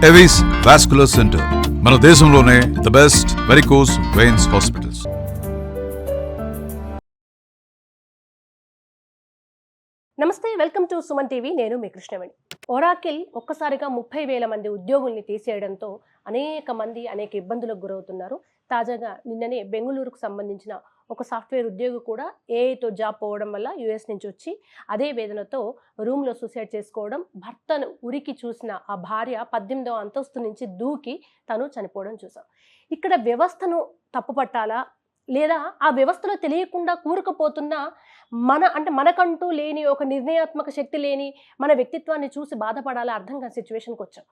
Avis vascular centre మన దేశంలోనే the best varicose veins hospitals. నమస్తే, వెల్కమ్ టు సుమన్ టీవీ. నేను మీ కృష్ణవేణి. ఒరాకిల్ ఒక్కసారిగా 30,000 మంది ఉద్యోగుల్ని తీసేయడంతో అనేక మంది అనేక ఇబ్బందులకు గురవుతున్నారు. తాజాగా నిన్ననే బెంగళూరుకు సంబంధించిన ఒక సాఫ్ట్వేర్ ఉద్యోగి కూడా ఏఐతో జాబ్ పోవడం వల్ల యుఎస్ నుంచి వచ్చి అదే వేదనతో రూమ్లో సూసైడ్ చేసుకోవడం, భర్తను ఉరికి చూసిన ఆ భార్య 18వ అంతస్తు నుంచి దూకి తను చనిపోవడం చూసాం. ఇక్కడ వ్యవస్థను తప్పుపట్టాలా, లేదా ఆ వ్యవస్థలో తెలియకుండా కూరుకుపోతున్న మనకంటూ లేని ఒక నిర్ణయాత్మక శక్తి లేని మన వ్యక్తిత్వాన్ని చూసి బాధపడాలా అర్థం కాని సిచ్యువేషన్కి వచ్చాం.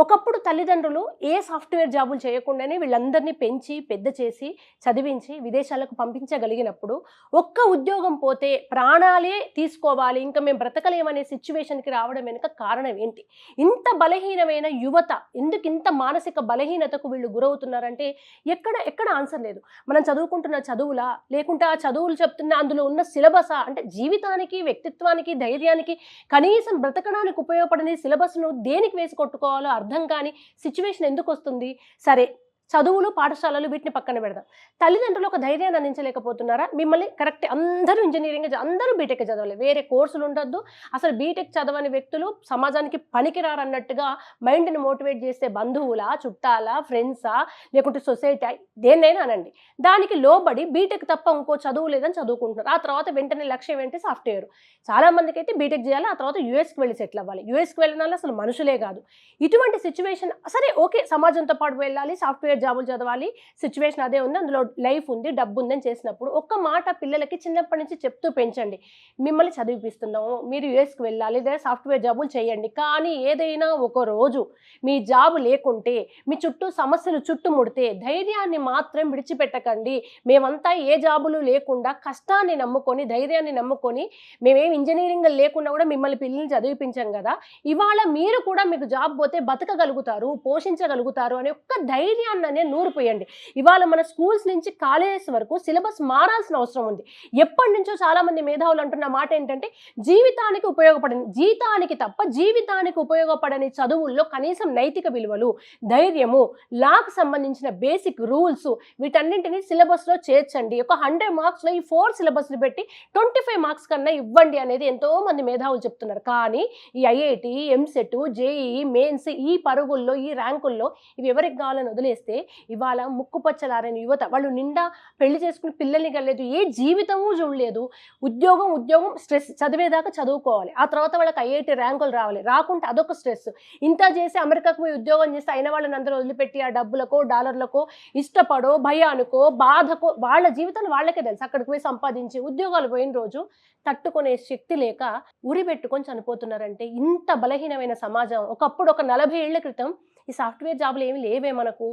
ఒకప్పుడు తల్లిదండ్రులు ఏ సాఫ్ట్వేర్ జాబులు చేయకుండానే వీళ్ళందరినీ పెంచి పెద్ద చేసి చదివించి విదేశాలకు పంపించగలిగినప్పుడు ఒక్క ఉద్యోగం పోతే ప్రాణాలే తీసుకోవాలి, ఇంకా మేము బ్రతకలేమనే సిచ్యువేషన్కి రావడం వెనుక కారణం ఏంటి? ఇంత బలహీనమైన యువత ఎందుకు ఇంత మానసిక బలహీనతకు వీళ్ళు గురవుతున్నారంటే ఎక్కడ ఆన్సర్ లేదు. మనం చదువుకుంటున్న చదువులా, లేకుంటే ఆ చదువులు చెప్తున్న అందులో ఉన్న సిలబసా? అంటే జీవితానికి, వ్యక్తిత్వానికి, ధైర్యానికి, కనీసం బ్రతకడానికి ఉపయోగపడని సిలబస్ను దేనికి వేసి కొట్టుకోవాలో అర్థం కాని సిచ్యువేషన్ ఎందుకు వస్తుంది? సరే, చదువులు, పాఠశాలలు వీటిని పక్కన పెడదాం. తల్లిదండ్రులు ఒక ధైర్యాన్ని అందించలేకపోతున్నారా? మిమ్మల్ని కరెక్ట్ అందరూ ఇంజనీరింగ్, అందరూ బీటెక్ చదవాలి, వేరే కోర్సులు ఉండొద్దు, అసలు బీటెక్ చదవని వ్యక్తులు సమాజానికి పనికిరారన్నట్టుగా మైండ్ని మోటివేట్ చేసే బంధువులా, చుట్టాలా, ఫ్రెండ్సా, లేకుంటే సొసైటీ, దేన్నైనా అనండి, దానికి లోబడి బీటెక్ తప్ప ఇంకో చదువు లేదని చదువుకుంటున్నారు. ఆ తర్వాత వెంటనే లక్ష్యం ఏంటి? సాఫ్ట్వేర్. చాలా మందికి అయితే బీటెక్ చేయాలి, ఆ తర్వాత యూఎస్కి వెళ్ళి సెటిల్ అవ్వాలి. యూఎస్కి వెళ్ళిన వాళ్ళు అసలు మనుషులే కాదు. ఇటువంటి సిచ్యువేషన్, సరే ఓకే, సమాజంతో పాటు వెళ్ళాలి, సాఫ్ట్వేర్ జాబులు చదవాలి, సిచ్యువేషన్ అదే ఉంది, అందులో లైఫ్ ఉంది, డబ్బు ఉందని చేసినప్పుడు ఒక్క మాట పిల్లలకి చిన్నప్పటి నుంచి చెప్తూ పెంచండి. మిమ్మల్ని చదివిపిస్తున్నాము, మీరు యూఎస్కి వెళ్ళాలి, లేదా సాఫ్ట్వేర్ జాబులు చేయండి. కానీ ఏదైనా ఒక రోజు మీ జాబు లేకుంటే, మీ చుట్టూ సమస్యలు చుట్టుముడితే ధైర్యాన్ని మాత్రం విడిచిపెట్టకండి. మేమంతా ఏ జాబులు లేకుండా కష్టాన్ని నమ్ముకొని, ధైర్యాన్ని నమ్ముకొని, మేమేం ఇంజనీరింగ్ లేకుండా కూడా మిమ్మల్ని పిల్లల్ని చదివిపించాం కదా, ఇవాళ మీరు కూడా మీకు జాబ్ పోతే బతకగలుగుతారు, పోషించగలుగుతారు అనే ఒక్క ధైర్యాన్ని నూరిపోయండి. ఇవాళ మన స్కూల్స్ నుంచి కాలేజెస్ వరకు సిలబస్ మారాల్సిన అవసరం ఉంది. ఎప్పటి నుంచో చాలా మంది మేధావులు అంటున్న మాట ఏంటంటే, జీవితానికి ఉపయోగపడని, జీతానికి తప్ప జీవితానికి ఉపయోగపడని చదువుల్లో కనీసం నైతిక విలువలు, ధైర్యము, లాకు సంబంధించిన బేసిక్ రూల్స్, వీటన్నింటినీ సిలబస్లో చేర్చండి. ఒక 100 మార్క్స్లో ఈ 4 సిలబస్లు పెట్టి 25 మార్క్స్ కన్నా ఇవ్వండి అనేది ఎంతో మంది మేధావులు చెప్తున్నారు. కానీ ఈ ఐఐటి, ఎంసెట్, జేఈఈ, మెయిన్స్, ఈ పరుగుల్లో, ఈ ర్యాంకుల్లో ఇవి ఎవరికి కావాలని వదిలేస్తే ఇవాళ ముక్కుపచ్చలారని యువత, వాళ్ళు నిండా పెళ్లి చేసుకుని పిల్లల్ని కలలేదు, ఏ జీవితము చూడలేదు, ఉద్యోగం స్ట్రెస్, చదివేదాకా చదువుకోవాలి, ఆ తర్వాత వాళ్ళకి ఐఐటి ర్యాంకులు రావాలి, రాకుంటే అదొక స్ట్రెస్. ఇంత చేసి అమెరికాకు పోయి ఉద్యోగం చేస్తే అయిన వాళ్ళని అందరూ వదిలిపెట్టి ఆ డబ్బులకో, డాలర్లకో, ఇష్టపడో, భయానికో, బాధకో, వాళ్ళ జీవితాలు వాళ్ళకే తెలుసు, అక్కడికి పోయి సంపాదించి ఉద్యోగాలు పోయిన రోజు తట్టుకునే శక్తి లేక ఉరి పెట్టుకొని చనిపోతున్నారంటే ఇంత బలహీనమైన సమాజం. ఒకప్పుడు ఒక 40 ఏళ్ల క్రితం ఈ సాఫ్ట్వేర్ జాబులు ఏమి లేవే మనకు.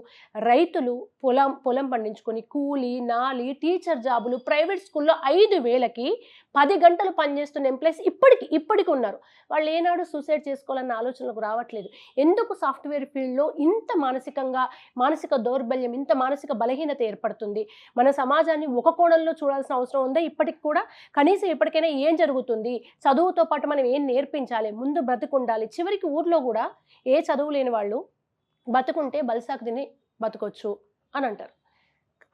రైతులు పొలం పండించుకొని కూలీ, నాలి, టీచర్ జాబులు, ప్రైవేట్ స్కూల్లో 5,000కి 10 గంటలు పనిచేస్తున్న ఎంప్లాయీస్ ఇప్పటికి ఉన్నారు. వాళ్ళు ఏనాడు సూసైడ్ చేసుకోవాలన్న ఆలోచనలకు రావట్లేదు. ఎందుకు సాఫ్ట్వేర్ ఫీల్డ్లో ఇంత మానసిక దౌర్బల్యం, ఇంత మానసిక బలహీనత ఏర్పడుతుంది? మన సమాజాన్ని ఒక కోణంలో చూడాల్సిన అవసరం ఉందా? ఇప్పటికి కూడా కనీసం ఇప్పటికైనా ఏం జరుగుతుంది, చదువుతో పాటు మనం ఏం నేర్పించాలి, ముందు బ్రతుకుండాలి. చివరికి ఊర్లో కూడా ఏ చదువు లేని వాళ్ళు బతుకుంటే బల్సాకు తిని బతకొచ్చు అని అంటారు.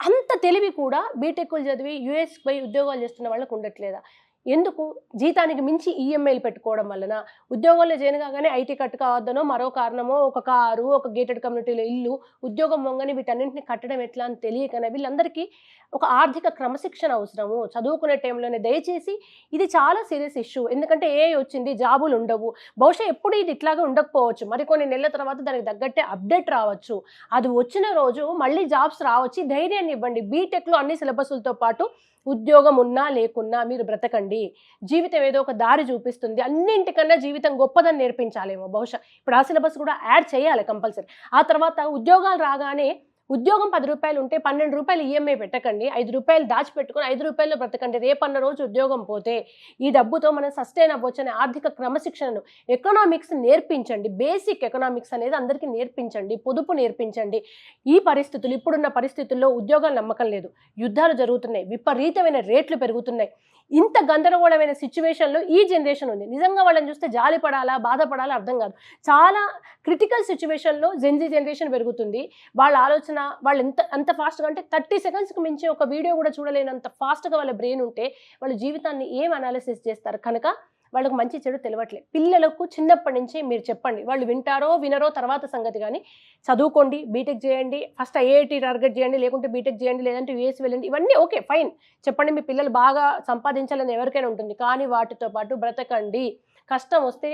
అంత తెలివి కూడా బీటెక్లు చదివి యూఎస్కి పోయి ఉద్యోగాలు చేస్తున్న వాళ్ళకు ఉండట్లేదా? ఎందుకు? జీతానికి మించి ఈఎంఐలు పెట్టుకోవడం వలన, ఉద్యోగంలో జాయిన్ కాగానే ఐటీ కట్టు కావద్దనో మరో కారణమో, ఒక కారు, ఒక గేటెడ్ కమ్యూనిటీలో ఇల్లు, ఉద్యోగం మొంగని వీటన్నింటినీ కట్టడం ఎట్లా అని తెలియకనే వీళ్ళందరికీ ఒక ఆర్థిక క్రమశిక్షణ అవసరము. చదువుకునే టైంలోనే దయచేసి, ఇది చాలా సీరియస్ ఇష్యూ. ఎందుకంటే ఏ వచ్చింది, జాబులు ఉండవు, బహుశా ఎప్పుడు ఇది ఇట్లాగే ఉండకపోవచ్చు, మరికొన్ని నెలల తర్వాత దానికి తగ్గట్టే అప్డేట్ రావచ్చు. అది వచ్చిన రోజు మళ్ళీ జాబ్స్ రావచ్చు. ధైర్యాన్ని ఇవ్వండి. బీటెక్లో అన్ని సిలబస్లతో పాటు ఉద్యోగం ఉన్నా లేకున్నా మీరు బ్రతకండి. జీవితం ఏదో ఒక దారి చూపిస్తుంది. అన్నింటికన్నా జీవితం గొప్పదని నేర్పించాలేమో బహుశా. ఇప్పుడు ఆ సిలబస్ కూడా యాడ్ చేయాలి కంపల్సరీ. ఆ తర్వాత ఉద్యోగాలు రాగానే ఉద్యోగం 10 రూపాయలు ఉంటే 12 రూపాయలు ఈఎంఐ పెట్టకండి, 5 రూపాయలు దాచిపెట్టుకుని 5 రూపాయల్లో బ్రతకండి. రేపన్న రోజు ఉద్యోగం పోతే ఈ డబ్బుతో మనం సస్టైన్ అవ్వచ్చు అనే ఆర్థిక క్రమశిక్షణను, ఎకనామిక్స్ నేర్పించండి. బేసిక్ ఎకనామిక్స్ అనేది అందరికీ నేర్పించండి, పొదుపు నేర్పించండి. ఈ పరిస్థితులు, ఇప్పుడున్న పరిస్థితుల్లో ఉద్యోగాలు నమ్మకం లేదు, యుద్ధాలు జరుగుతున్నాయి, విపరీతమైన రేట్లు పెరుగుతున్నాయి. ఇంత గందరగోళమైన సిచ్యువేషన్లో ఈ జనరేషన్ ఉంది. నిజంగా వాళ్ళని చూస్తే జాలి పడాలా, బాధపడాలా అర్థం కాదు. చాలా క్రిటికల్ సిచ్యువేషన్లో జెన్జీ జనరేషన్ పెరుగుతుంది. వాళ్ళ ఆలోచన వాళ్ళు అంత ఫాస్ట్గా, అంటే 30 సెకండ్స్కి మించి ఒక వీడియో కూడా చూడలేనంత ఫాస్ట్గా వాళ్ళ బ్రెయిన్ ఉంటే వాళ్ళ జీవితాన్ని ఏం అనాలిసిస్ చేస్తారు? కనుక వాళ్ళకు మంచి చెడు తెలియట్లేదు. పిల్లలకు చిన్నప్పటి నుంచి మీరు చెప్పండి, వాళ్ళు వింటారో వినరో తర్వాత సంగతి, కానీ చదువుకోండి, బీటెక్ చేయండి, ఫస్ట్ ఐఐటి టార్గెట్ చేయండి, లేకుంటే బీటెక్ చేయండి, లేదంటే యూఎస్ వెళ్ళండి, ఇవన్నీ ఓకే ఫైన్ చెప్పండి. మీ పిల్లలు బాగా సంపాదించాలని ఎవరికైనా ఉంటుంది, కానీ వాటితో పాటు బ్రతకండి. కష్టం వస్తే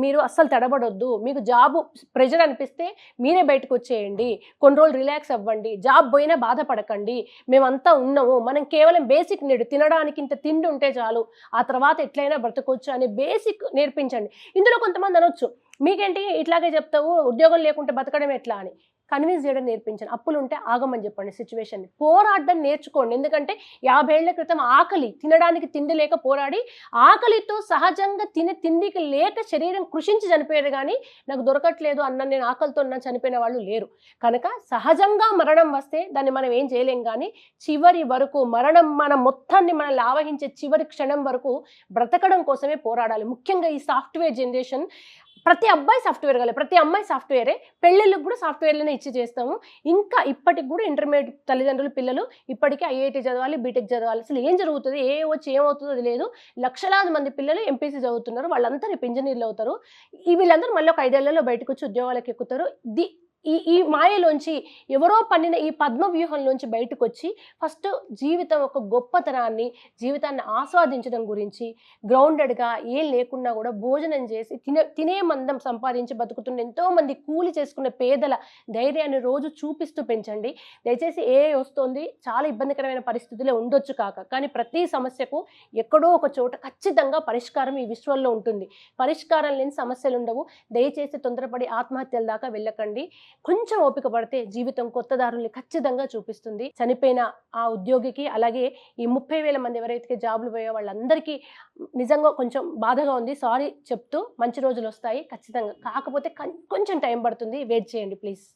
మీరు అస్సలు తడబడొద్దు. మీకు జాబు ప్రెజర్ అనిపిస్తే మీరే బయటకు వచ్చేయండి, కొన్ని రోజులు రిలాక్స్ అవ్వండి, జాబ్ పోయినా బాధపడకండి, మేమంతా ఉన్నాము, మనం కేవలం బేసిక్ నీడ్, తినడానికి ఇంత తిండి ఉంటే చాలు, ఆ తర్వాత ఎట్లయినా బ్రతకొచ్చు అనే బేసిక్ నేర్పించండి. ఇందులో కొంతమంది అనొచ్చు, మీకేంటి ఇట్లాగే చెప్తావు, ఉద్యోగం లేకుంటే బతకడం ఎట్లా అని. కన్విన్స్ చేయడం నేర్పించండి. అప్పులు ఉంటే ఆగమని చెప్పండి, సిచ్యువేషన్ని పోరాడడం నేర్చుకోండి. ఎందుకంటే 50 ఏళ్ల క్రితం ఆకలి, తినడానికి తిండి లేక పోరాడి ఆకలితో సహజంగా తిండికి లేక శరీరం కృషించి చనిపోయారు, కానీ నాకు దొరకట్లేదు అన్న, నేను ఆకలితో ఉన్న చనిపోయిన వాళ్ళు లేరు. కనుక సహజంగా మరణం వస్తే దాన్ని మనం ఏం చేయలేం, కానీ చివరి వరకు మరణం మన మొత్తాన్ని మనల్ని ఆవహించే చివరి క్షణం వరకు బ్రతకడం కోసమే పోరాడాలి. ముఖ్యంగా ఈ సాఫ్ట్వేర్ జనరేషన్, ప్రతి అబ్బాయి సాఫ్ట్వేర్ కాలేదు, ప్రతి అమ్మాయి సాఫ్ట్వేరే, పెళ్ళిళ్ళకి కూడా సాఫ్ట్వేర్లోనే ఇచ్చి చేస్తాము. ఇంకా ఇప్పటికి కూడా ఇంటర్మీడియట్ తల్లిదండ్రులు పిల్లలు ఇప్పటికీ ఐఐటి చదవాలి, బీటెక్ చదవాలి. అసలు ఏం జరుగుతుంది, వచ్చి ఏమవుతుందో అది లేదు. లక్షలాది మంది పిల్లలు ఎంపీసీ చదువుతున్నారు, వాళ్ళంతా రేపు ఇంజనీర్లు అవుతారు. వీళ్ళందరూ మళ్ళీ ఒక 5 ఏళ్లలో బయటకు వచ్చి ఉద్యోగాలకు ఎక్కుతారు. ఈ మాయలోంచి, ఎవరో పన్నిన ఈ పద్మ వ్యూహంలోంచి బయటకు వచ్చి ఫస్ట్ జీవితం ఒక గొప్పతనాన్ని, జీవితాన్ని ఆస్వాదించడం గురించి, గ్రౌండెడ్గా ఏం లేకున్నా కూడా భోజనం చేసి తినే మందం సంపాదించి బతుకుతున్న ఎంతోమంది కూలి చేసుకున్న పేదల ధైర్యాన్ని రోజు చూపిస్తూ పెంచండి. దయచేసి వస్తుంది, చాలా ఇబ్బందికరమైన పరిస్థితులే ఉండొచ్చు కానీ ప్రతి సమస్యకు ఎక్కడో ఒక చోట ఖచ్చితంగా పరిష్కారం ఈ విశ్వంలో ఉంటుంది. పరిష్కారం లేని సమస్యలు ఉండవు. దయచేసి తొందరపడి ఆత్మహత్యల దాకా వెళ్ళకండి. కొంచెం ఓపిక పడితే జీవితం కొత్త దారుల్ని ఖచ్చితంగా చూపిస్తుంది. చనిపోయిన ఆ ఉద్యోగికి, అలాగే ఈ 30,000 మంది ఎవరైతే జాబులు పోయే వాళ్ళందరికీ నిజంగా కొంచెం బాధగా ఉంది. సారీ చెప్తూ మంచి రోజులు వస్తాయి ఖచ్చితంగా. కాకపోతే కొంచెం టైం పడుతుంది, వెయిట్ చేయండి ప్లీజ్.